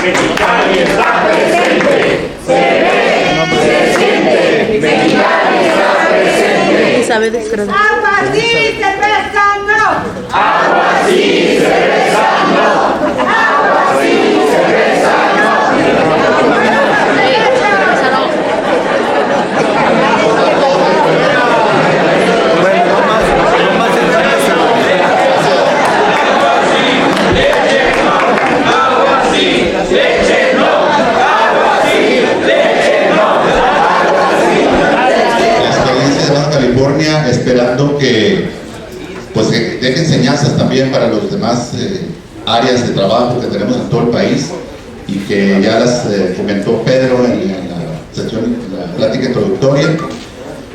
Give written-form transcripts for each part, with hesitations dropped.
Mexicali está presente. Se ve, se siente. Mexicali está presente. Isabel Estrada. Agua sí, cerveza no. Agua sí, cerveza no. Agua sí, cerveza no. California, esperando que pues deje enseñanzas también para los demás áreas de trabajo que tenemos en todo el país y que ya las comentó Pedro en la sesión, en la plática introductoria.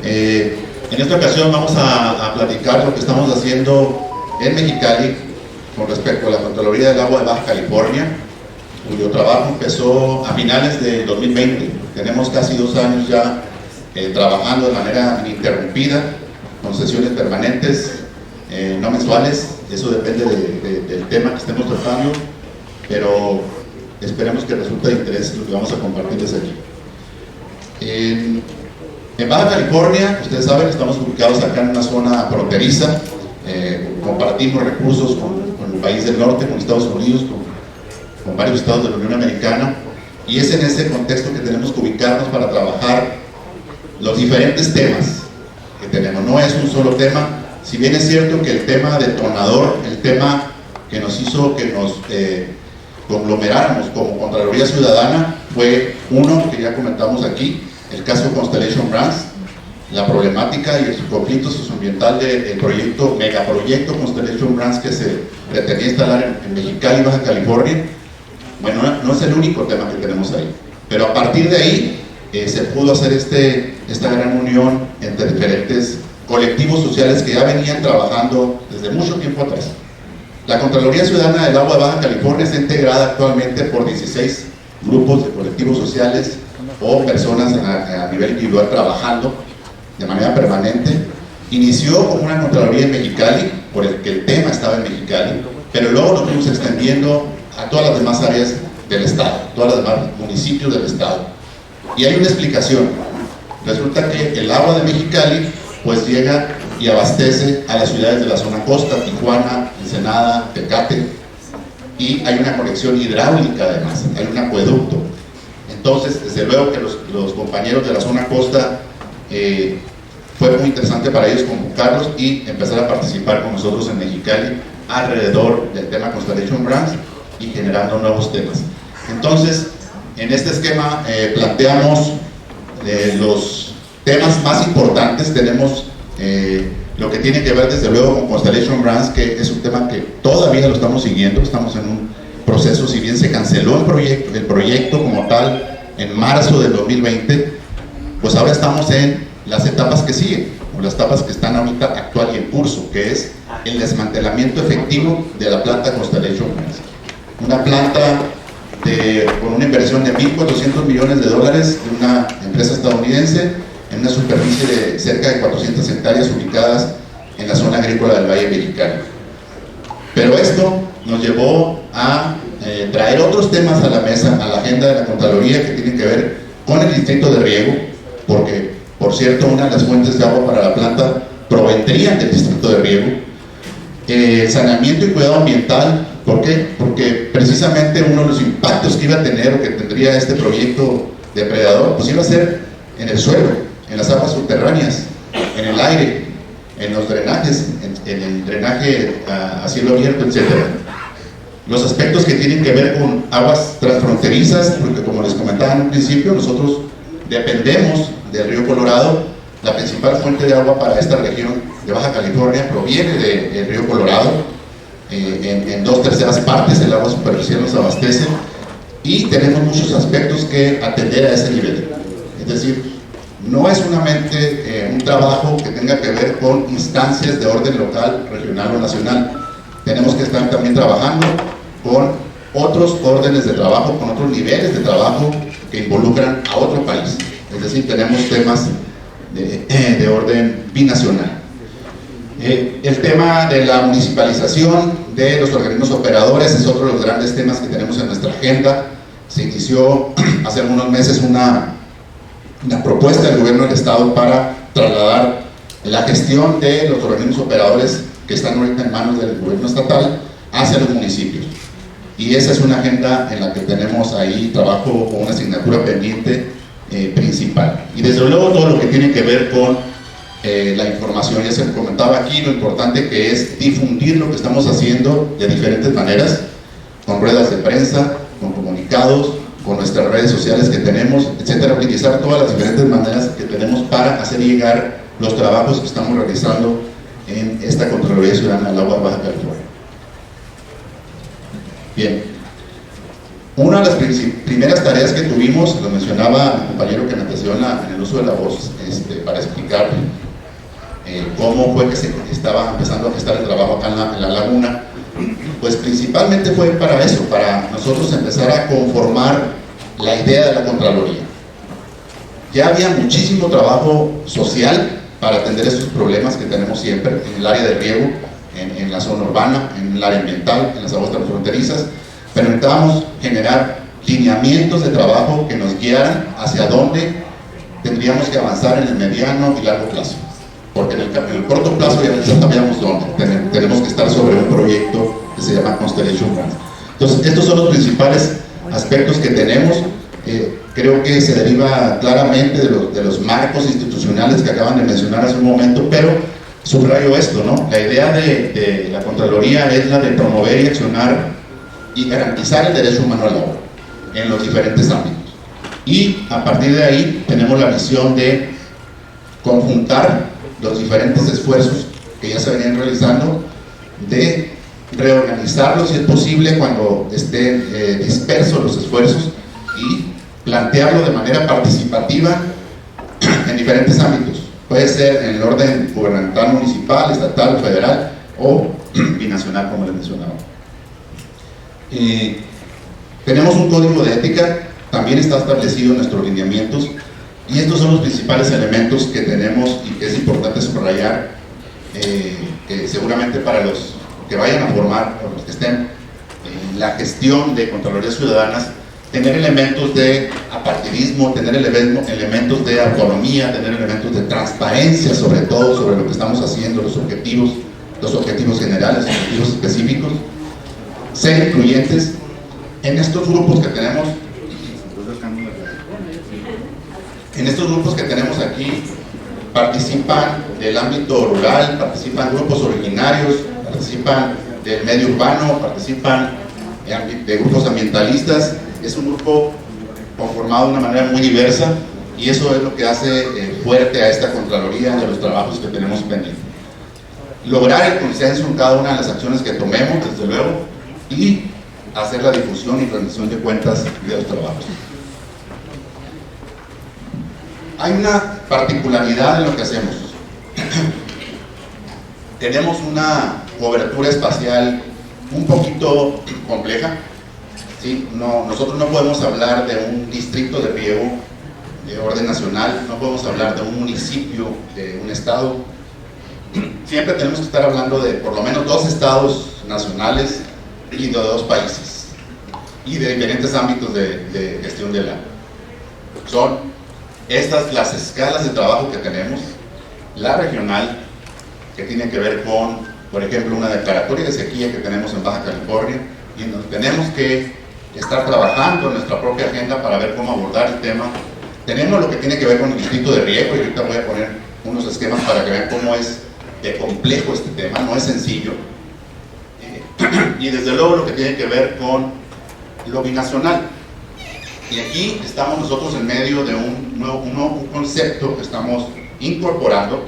En esta ocasión vamos a platicar lo que estamos haciendo en Mexicali con respecto a la Contraloría del Agua de Baja California, cuyo trabajo empezó a finales de 2020. Tenemos casi 2 años ya trabajando de manera ininterrumpida, con sesiones permanentes, no mensuales. Eso depende del tema que estemos tratando, pero esperemos que resulte de interés lo que vamos a compartirles aquí. En Baja California, ustedes saben, estamos ubicados acá en una zona fronteriza, compartimos recursos con el país del norte, con Estados Unidos, con varios estados de la Unión Americana, y es en ese contexto que tenemos que ubicarnos para trabajar los diferentes temas que tenemos. No es un solo tema, si bien es cierto que el tema detonador, el tema que nos hizo que nos conglomeráramos como Contraloría Ciudadana fue uno que ya comentamos aquí, el caso Constellation Brands, la problemática y el conflicto socioambiental del proyecto, megaproyecto Constellation Brands que se pretendía instalar en Mexicali, Baja California. Bueno, no es el único tema que tenemos ahí, pero a partir de ahí se pudo hacer esta gran unión entre diferentes colectivos sociales que ya venían trabajando desde mucho tiempo atrás. La Contraloría Ciudadana del Agua de Baja California está integrada actualmente por 16 grupos de colectivos sociales o personas a nivel individual trabajando de manera permanente. Inició como una Contraloría en Mexicali, por el que el tema estaba en Mexicali, pero luego lo fuimos extendiendo a todas las demás áreas del Estado, todos los demás municipios del Estado. Y hay una explicación. Resulta que el agua de Mexicali pues llega y abastece a las ciudades de la zona costa, Tijuana, Ensenada, Tecate, y hay una conexión hidráulica además, hay un acueducto. Entonces, desde luego que los compañeros de la zona costa fue muy interesante para ellos convocarlos y empezar a participar con nosotros en Mexicali alrededor del tema Constellation Brands y generando nuevos temas. Entonces, en este esquema planteamos los temas más importantes. Tenemos lo que tiene que ver desde luego con Constellation Brands, que es un tema que todavía lo estamos siguiendo, estamos en un proceso. Si bien se canceló el proyecto como tal en marzo del 2020, pues ahora estamos en las etapas que siguen, o las etapas que están ahorita actual y en curso, que es el desmantelamiento efectivo de la planta Constellation Brands. Una planta con una inversión de $1.400 millones de una empresa estadounidense, en una superficie de cerca de 400 hectáreas ubicadas en la zona agrícola del Valle Mexicano. Pero esto nos llevó a traer otros temas a la mesa, a la agenda de la Contraloría, que tienen que ver con el distrito de riego, porque, por cierto, una de las fuentes de agua para la planta provendrían del distrito de riego. Saneamiento y cuidado ambiental. ¿Por qué? Porque precisamente uno de los impactos que iba a tener o que tendría este proyecto depredador, pues iba a ser en el suelo, en las aguas subterráneas, en el aire, en los drenajes, en el drenaje a cielo abierto, etc. Los aspectos que tienen que ver con aguas transfronterizas, porque como les comentaba en un principio, nosotros dependemos del río Colorado. La principal fuente de agua para esta región de Baja California proviene del río Colorado. En 2/3 partes el agua superficial nos abastece y tenemos muchos aspectos que atender a ese nivel. Es decir, no es solamente un trabajo que tenga que ver con instancias de orden local, regional o nacional. Tenemos que estar también trabajando con otros órdenes de trabajo, con otros niveles de trabajo que involucran a otro país. Es decir, tenemos temas de orden binacional. El tema de la municipalización de los organismos operadores es otro de los grandes temas que tenemos en nuestra agenda. Se inició hace algunos meses una propuesta del gobierno del estado para trasladar la gestión de los organismos operadores que están ahorita en manos del gobierno estatal hacia los municipios. Y esa es una agenda en la que tenemos ahí trabajo o una asignatura pendiente principal. Y desde luego todo lo que tiene que ver con la información, ya se comentaba aquí lo importante que es difundir lo que estamos haciendo de diferentes maneras, con ruedas de prensa, con comunicados, con nuestras redes sociales que tenemos, etcétera, utilizar todas las diferentes maneras que tenemos para hacer llegar los trabajos que estamos realizando en esta Contraloría Ciudadana del Agua de Baja California. Bien, una de las primeras tareas que tuvimos, lo mencionaba mi compañero que me antecedió en el uso de la voz, para explicar cómo fue que se estaba empezando a gestar el trabajo acá en la laguna, pues principalmente fue para eso, para nosotros empezar a conformar la idea de la Contraloría. Ya había muchísimo trabajo social para atender estos problemas que tenemos siempre en el área de riego, en la zona urbana, en el área ambiental, en las aguas transfronterizas, pero necesitábamos generar lineamientos de trabajo que nos guiaran hacia dónde tendríamos que avanzar en el mediano y largo plazo, porque en el corto plazo ya sabíamos dónde, tenemos que estar sobre un proyecto que se llama Constellation Grant. Entonces, estos son los principales aspectos que tenemos. Creo que se deriva claramente de los marcos institucionales que acaban de mencionar hace un momento, pero subrayo esto, ¿no? La idea de la Contraloría es la de promover y accionar y garantizar el derecho humano al agua en los diferentes ámbitos. Y a partir de ahí tenemos la misión de conjuntar los diferentes esfuerzos que ya se venían realizando, de reorganizarlos si es posible cuando estén dispersos los esfuerzos y plantearlo de manera participativa en diferentes ámbitos. Puede ser en el orden gubernamental, municipal, estatal, federal o binacional, como les mencionaba. Tenemos un código de ética, también está establecido en nuestros lineamientos, y estos son los principales elementos que tenemos y que es importante subrayar, que seguramente para los que vayan a formar o los que estén en la gestión de Contralorías Ciudadanas, tener elementos de apartidismo, tener elementos de autonomía, tener elementos de transparencia, sobre todo sobre lo que estamos haciendo, los objetivos generales, los objetivos específicos, ser incluyentes en estos grupos que tenemos. En estos grupos que tenemos aquí participan del ámbito rural, participan grupos originarios, participan del medio urbano, participan de grupos ambientalistas. Es un grupo conformado de una manera muy diversa y eso es lo que hace fuerte a esta Contraloría y a los trabajos que tenemos pendientes. Lograr el consenso en cada una de las acciones que tomemos, desde luego, y hacer la difusión y rendición de cuentas de los trabajos. Hay una particularidad en lo que hacemos. Tenemos una cobertura espacial un poquito compleja. ¿Sí? Nosotros no podemos hablar de un distrito de riego de orden nacional, no podemos hablar de un municipio, de un estado. Siempre tenemos que estar hablando de por lo menos 2 estados nacionales y de 2 países y de diferentes ámbitos de gestión del agua. Son estas las escalas de trabajo que tenemos: la regional, que tiene que ver con, por ejemplo, una declaratoria de sequía que tenemos en Baja California, y en donde tenemos que estar trabajando en nuestra propia agenda para ver cómo abordar el tema. Tenemos lo que tiene que ver con el distrito de riego, y ahorita voy a poner unos esquemas para que vean cómo es de complejo este tema, no es sencillo. Y desde luego lo que tiene que ver con lo binacional. Y aquí estamos nosotros en medio de un concepto que estamos incorporando,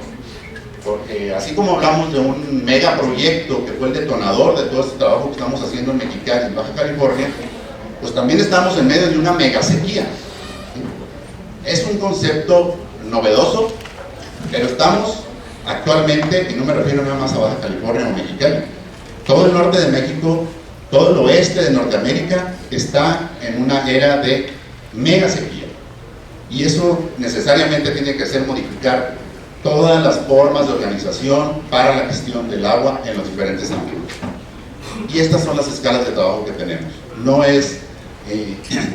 porque así como hablamos de un megaproyecto que fue el detonador de todo este trabajo que estamos haciendo en Mexicali, en Baja California, pues también estamos en medio de una mega sequía. Es un concepto novedoso, pero estamos actualmente, y no me refiero nada más a Baja California o Mexicali, todo el norte de México, todo el oeste de Norteamérica está en una era de mega sequía, y eso necesariamente tiene que hacer modificar todas las formas de organización para la gestión del agua en los diferentes ámbitos. Y estas son las escalas de trabajo que tenemos. No es,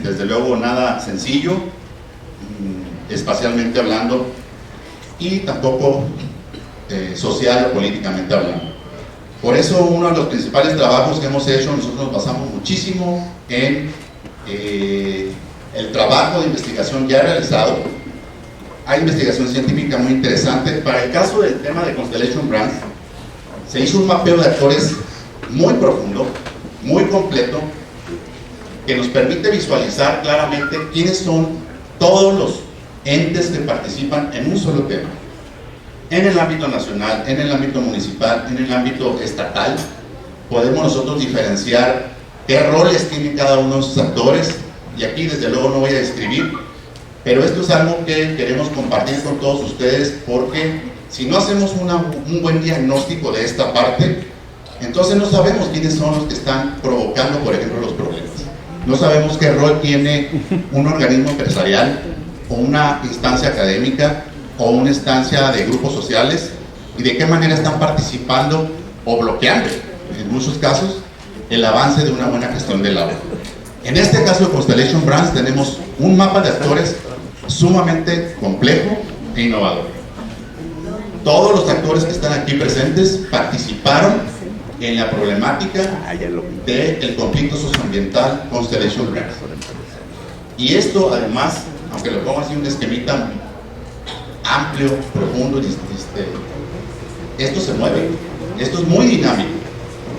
desde luego, nada sencillo, espacialmente hablando, y tampoco social o políticamente hablando. Por eso uno de los principales trabajos que hemos hecho, nosotros nos basamos muchísimo en el trabajo de investigación ya realizado. Hay investigación científica muy interesante. Para el caso del tema de Constellation Brands, se hizo un mapeo de actores muy profundo, muy completo, que nos permite visualizar claramente quiénes son todos los entes que participan en un solo tema. En el ámbito nacional, en el ámbito municipal, en el ámbito estatal, podemos nosotros diferenciar qué roles tienen cada uno de esos actores, y aquí desde luego no voy a describir, pero esto es algo que queremos compartir con todos ustedes, porque si no hacemos un buen diagnóstico de esta parte, entonces no sabemos quiénes son los que están provocando, por ejemplo, los problemas. No sabemos qué rol tiene un organismo empresarial, o una instancia académica, o una instancia de grupos sociales, y de qué manera están participando o bloqueando, en muchos casos, el avance de una buena gestión del agua. En este caso de Constellation Brands tenemos un mapa de actores sumamente complejo e innovador. Todos los actores que están aquí presentes participaron en la problemática del conflicto socioambiental Constellation Brands. Y esto además, aunque lo pongo así un esquemita amplio, profundo, esto se mueve, esto es muy dinámico,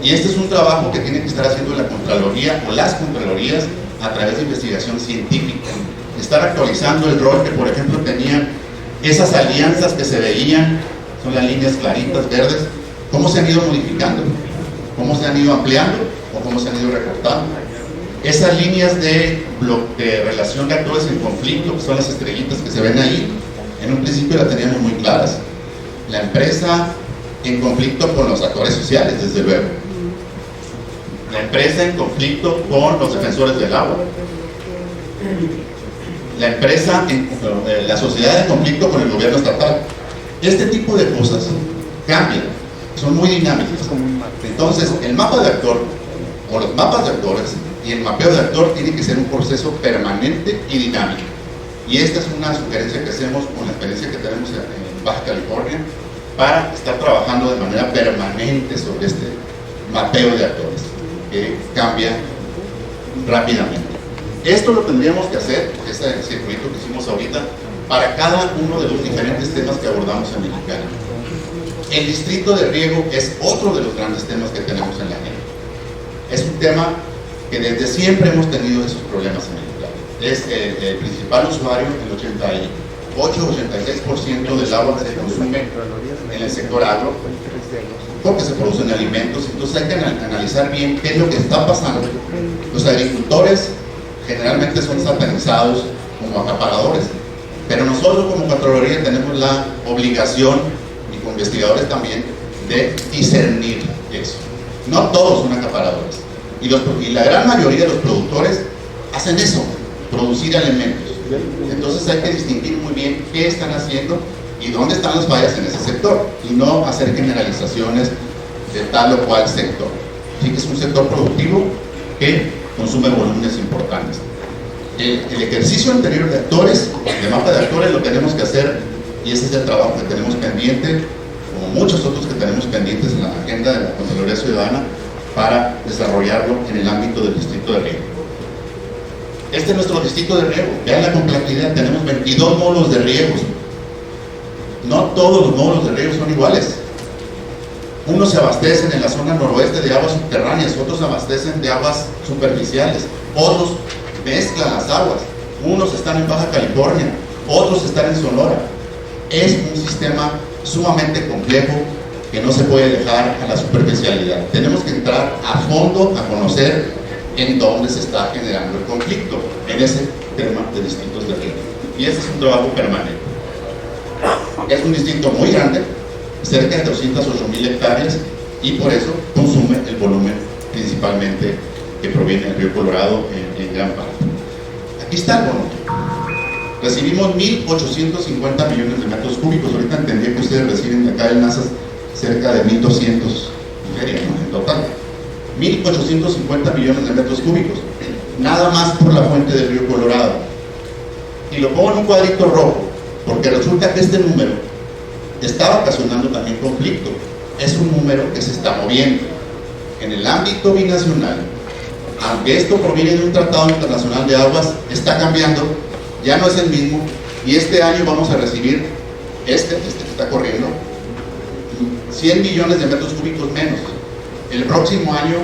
y este es un trabajo que tiene que estar haciendo la Contraloría o las Contralorías a través de investigación científica, estar actualizando el rol que, por ejemplo, tenían esas alianzas que se veían, son las líneas claritas, verdes, cómo se han ido modificando, cómo se han ido ampliando o cómo se han ido recortando. Esas líneas de relación de actores en conflicto, que son las estrellitas que se ven ahí, en un principio las teníamos muy claras. La empresa en conflicto con los actores sociales, desde luego. La empresa en conflicto con los defensores del agua. La empresa, la sociedad en conflicto con el gobierno estatal. Este tipo de cosas cambian, son muy dinámicas. Entonces, el mapa de actor, o los mapas de actores, y el mapeo de actor tiene que ser un proceso permanente y dinámico. Y esta es una sugerencia que hacemos con la experiencia que tenemos en Baja California, para estar trabajando de manera permanente sobre este mapeo de actores, que cambia rápidamente. Esto lo tendríamos que hacer, este circuito que hicimos ahorita, para cada uno de los diferentes temas que abordamos en Mexicali. El distrito de riego es otro de los grandes temas que tenemos en la agenda. Es un tema que desde siempre hemos tenido esos problemas en Mexicali. Es el principal usuario, el 88-86% del agua que se consume en el sector agro, porque se producen alimentos. Entonces hay que analizar bien qué es lo que está pasando. Los agricultores generalmente son satanizados como acaparadores, pero nosotros como Contraloría tenemos la obligación, y como investigadores también, de discernir eso. No todos son acaparadores, y la gran mayoría de los productores hacen eso, producir alimentos. Entonces hay que distinguir muy bien qué están haciendo y dónde están las fallas en ese sector, y no hacer generalizaciones de tal o cual sector. Así que es un sector productivo que consume volúmenes importantes. El ejercicio anterior de actores, de mapa de actores, lo tenemos que hacer, y ese es el trabajo que tenemos pendiente, como muchos otros que tenemos pendientes en la agenda de la Contraloría Ciudadana, para desarrollarlo en el ámbito del distrito de riego. Este es nuestro distrito de riego. Vean la complejidad, tenemos 22 módulos de riegos. No todos los módulos de riego son iguales. Unos se abastecen en la zona noroeste de aguas subterráneas, otros se abastecen de aguas superficiales, otros mezclan las aguas, unos están en Baja California, otros están en Sonora. Es un sistema sumamente complejo que no se puede dejar a la superficialidad. Tenemos que entrar a fondo a conocer en dónde se está generando el conflicto, en ese tema de distritos de riego. Y ese es un trabajo permanente. Es un distrito muy grande, cerca de 208,000 hectáreas, y por eso consume el volumen principalmente que proviene del río Colorado en gran parte. Aquí está el volumen. recibimos 1.850 millones de metros cúbicos. Ahorita entendí que ustedes reciben de acá del NASA cerca de 1.200 y feria, ¿no? En total. 1.850 millones de metros cúbicos, nada más por la fuente del río Colorado. Y lo pongo en un cuadrito rojo, porque resulta que este número está ocasionando también conflicto. Es un número que se está moviendo. En el ámbito binacional, aunque esto proviene de un tratado internacional de aguas, está cambiando, ya no es el mismo, y este año vamos a recibir, este que está corriendo, 100 millones de metros cúbicos menos. El próximo año,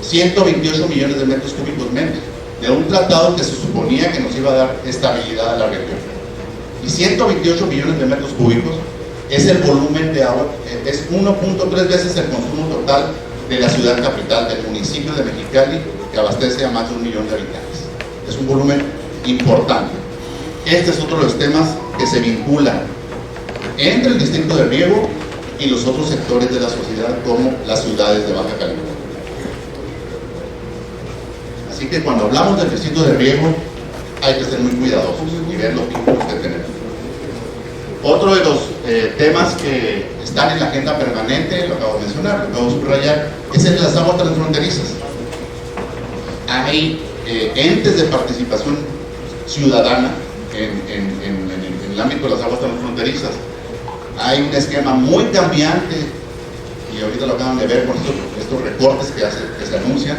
128 millones de metros cúbicos menos, de un tratado que se suponía que nos iba a dar estabilidad a la región. Y 128 millones de metros cúbicos es el volumen de agua, es 1.3 veces el consumo total de la ciudad capital, del municipio de Mexicali, que abastece a más de 1 millón de habitantes. Es un volumen importante. Este es otro de los temas que se vinculan entre el distrito de riego y los otros sectores de la sociedad, como las ciudades de Baja California. Así que cuando hablamos del distrito de riego, hay que ser muy cuidadosos y ver los vínculos que tenemos. Otro de los temas que están en la agenda permanente, lo acabo de mencionar, lo acabo de subrayar, es el de las aguas transfronterizas. Hay entes de participación ciudadana en el ámbito de las aguas transfronterizas. Hay un esquema muy cambiante, y ahorita lo acaban de ver con estos recortes que se anuncian,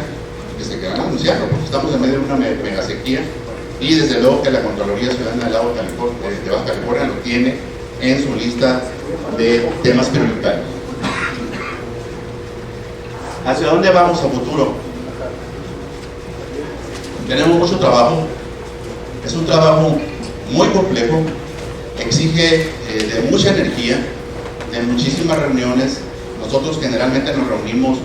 que se quedan anunciando, porque estamos en medio de una mega sequía, y desde luego que la Contraloría Ciudadana del Agua de Baja California lo tiene en su lista de temas prioritarios. ¿Hacia dónde vamos a futuro? Tenemos mucho trabajo, es un trabajo muy complejo, exige de mucha energía, de muchísimas reuniones. Nosotros generalmente nos reunimos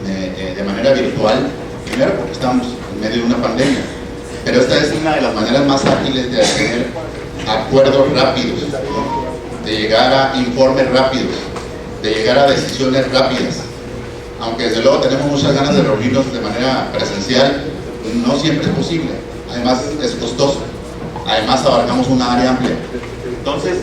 de manera virtual, primero porque estamos en medio de una pandemia, pero esta es una de las maneras más ágiles de tener acuerdos rápidos, ¿no? De llegar a informes rápidos, de llegar a decisiones rápidas. Aunque desde luego tenemos muchas ganas de reunirnos de manera presencial, no siempre es posible, además es costoso, además abarcamos una área amplia. Entonces,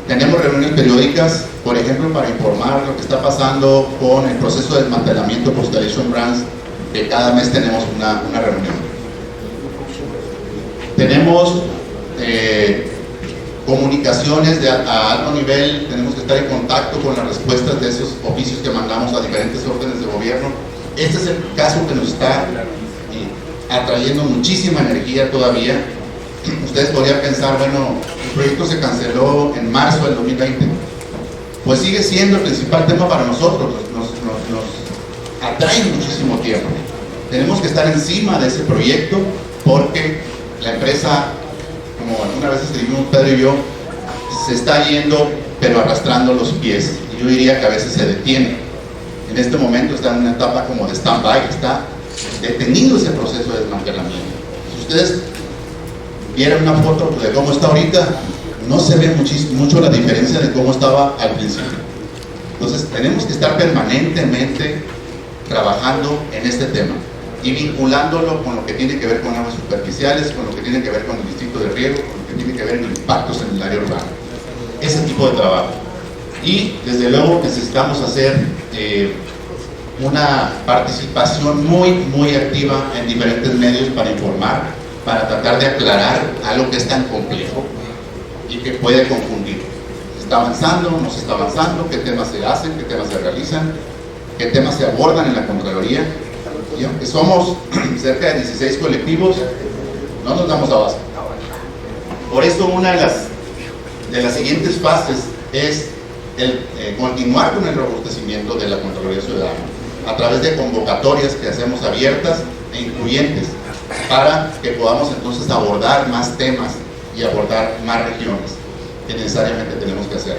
tenemos reuniones periódicas, por ejemplo, para informar lo que está pasando con el proceso de desmantelamiento Constellation Brands, que cada mes tenemos una reunión. Tenemos comunicaciones a alto nivel, tenemos que estar en contacto con las respuestas de esos oficios que mandamos a diferentes órdenes de gobierno. Este es el caso que nos está atrayendo muchísima energía todavía. Ustedes podrían pensar, bueno, el proyecto se canceló en marzo del 2020. Pues sigue siendo el principal tema para nosotros, nos atrae muchísimo tiempo. Tenemos que estar encima de ese proyecto porque la empresa, como algunas veces dijimos Pedro y yo, se está yendo pero arrastrando los pies, y yo diría que a veces se detiene. En este momento está en una etapa como de stand-by, está detenido ese proceso de desmantelamiento. Si ustedes vieran una foto de cómo está ahorita, no se ve mucho la diferencia de cómo estaba al principio. Entonces tenemos que estar permanentemente trabajando en este tema y vinculándolo con lo que tiene que ver con aguas superficiales, con lo que tiene que ver con el distrito de riego, con lo que tiene que ver en impactos en el área urbana. Ese tipo de trabajo. Y desde luego necesitamos hacer una participación muy activa en diferentes medios para informar, para tratar de aclarar algo que es tan complejo y que puede confundir. ¿Se está avanzando? ¿No se está avanzando? ¿Qué temas se hacen? ¿Qué temas se realizan? ¿Qué temas se abordan en la Contraloría? Y aunque somos cerca de 16 colectivos, no nos damos abasto. Por eso una de las siguientes fases es el continuar con el robustecimiento de la Contraloría Ciudadana a través de convocatorias que hacemos abiertas e incluyentes para que podamos entonces abordar más temas y abordar más regiones que necesariamente tenemos que hacer.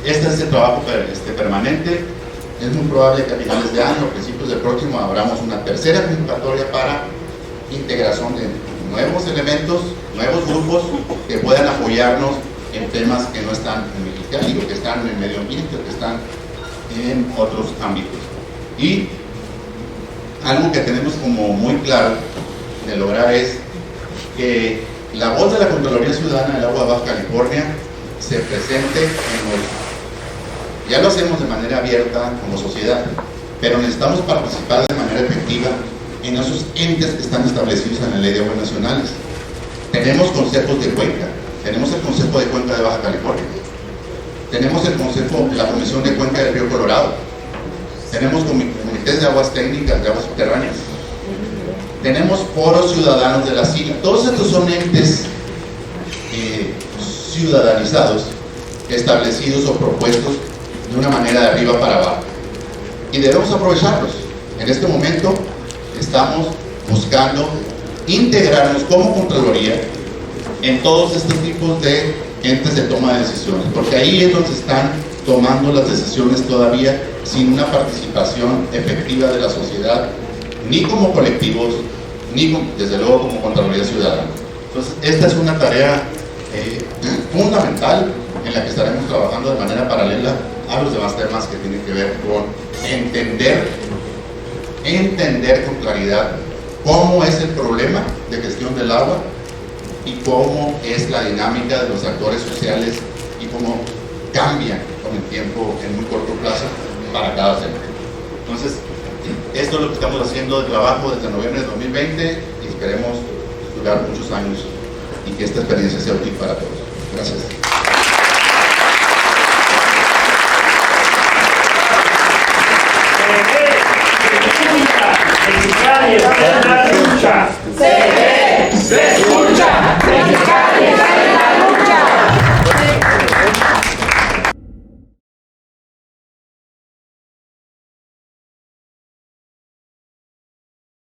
Este es el trabajo permanente. Es muy probable que a finales de año, a principios del próximo, abramos una tercera convocatoria para integración de nuevos elementos, nuevos grupos que puedan apoyarnos en temas que no están en Mexicali, o que están en el medio ambiente, o que están en otros ámbitos. Y algo que tenemos como muy claro de lograr es que la voz de la Contraloría Ciudadana del Agua de Baja California se presente ya lo hacemos de manera abierta como sociedad, pero necesitamos participar de manera efectiva en esos entes que están establecidos en la Ley de Aguas Nacionales. Tenemos consejos de cuenca, tenemos el Consejo de Cuenca de Baja California, tenemos la Comisión de Cuenca del Río Colorado, tenemos comités de aguas técnicas, de aguas subterráneas, tenemos foros ciudadanos de la SIGA. Todos estos son entes ciudadanizados, establecidos o propuestos de una manera de arriba para abajo, y debemos aprovecharlos. En este momento estamos buscando integrarnos como Contraloría en todos estos tipos de entes de toma de decisiones, porque ahí es donde se están tomando las decisiones todavía sin una participación efectiva de la sociedad, ni como colectivos, ni desde luego como Contraloría Ciudadana. Entonces, esta es una tarea fundamental en la que estaremos trabajando de manera paralela a los demás temas que tienen que ver con entender con claridad cómo es el problema de gestión del agua y cómo es la dinámica de los actores sociales y cómo cambian con el tiempo en muy corto plazo para cada sector. Entonces, esto es lo que estamos haciendo de trabajo desde noviembre de 2020 y esperemos durar muchos años y que esta experiencia sea útil para todos. Gracias.